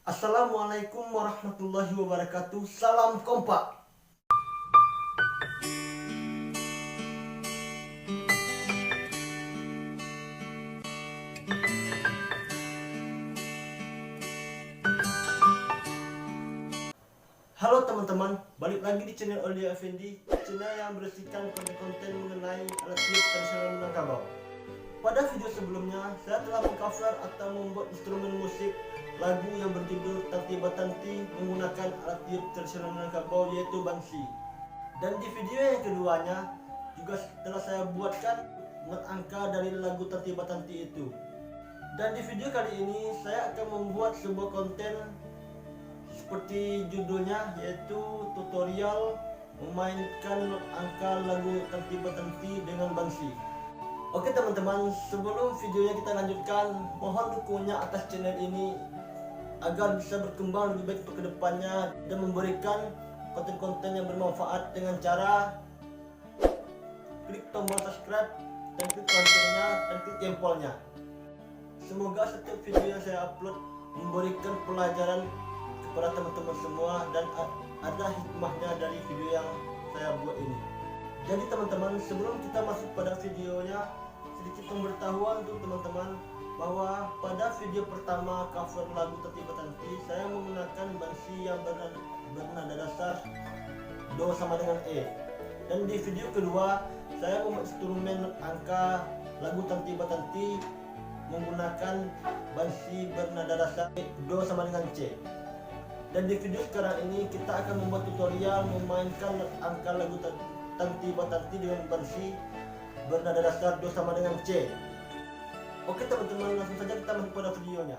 Assalamualaikum warahmatullahi wabarakatuh. Salam kompak. Halo teman-teman, balik lagi di channel Aulia Effendi, channel yang berisikan konten-konten mengenai alat tiup tradisional Minangkabau. Pada video sebelumnya, saya telah mengcover atau membuat instrumen musik lagu yang berjudul Tanti Batanti menggunakan alat tiup tradisional Minangkabau yaitu bangsi. Dan di video yang keduanya juga telah saya buatkan not angka dari lagu Tanti Batanti itu. Dan di video kali ini saya akan membuat sebuah konten seperti judulnya, yaitu tutorial memainkan not angka lagu Tanti Batanti dengan bangsi. Oke teman-teman, sebelum videonya kita lanjutkan, mohon dukungnya atas channel ini agar bisa berkembang lebih baik untuk kedepannya dan memberikan konten-konten yang bermanfaat dengan cara klik tombol subscribe dan klik loncengnya dan klik jempolnya. Semoga setiap video yang saya upload memberikan pelajaran kepada teman-teman semua dan ada hikmahnya dari video yang saya buat ini. Jadi teman-teman, sebelum kita masuk pada videonya, sedikit pemberitahuan untuk teman-teman bahwa pada video pertama cover lagu Tanti Batanti saya menggunakan bangsi yang bernada dasar Do sama dengan E. Dan di video kedua saya membuat instrumen angka lagu Tanti Batanti menggunakan bangsi bernada dasar Do sama dengan C. Dan di video sekarang ini kita akan membuat tutorial memainkan angka lagu Tanti Batanti dengan bangsi bernada dasar Do sama dengan C. Oke teman-teman, langsung saja kita masuk pada videonya.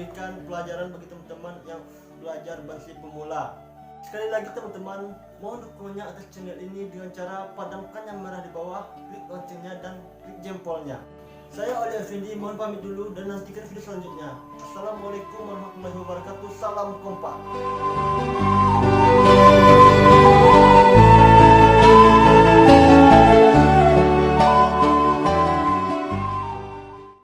memberikan pelajaran bagi teman-teman yang belajar basic pemula. Sekali lagi teman-teman, mohon dukungannya atas channel ini dengan cara padamkan yang merah di bawah, klik loncengnya dan klik jempolnya. Saya Aulia Effendi, mohon pamit dulu dan nantikan video selanjutnya. Assalamualaikum warahmatullahi wabarakatuh. Salam kompak.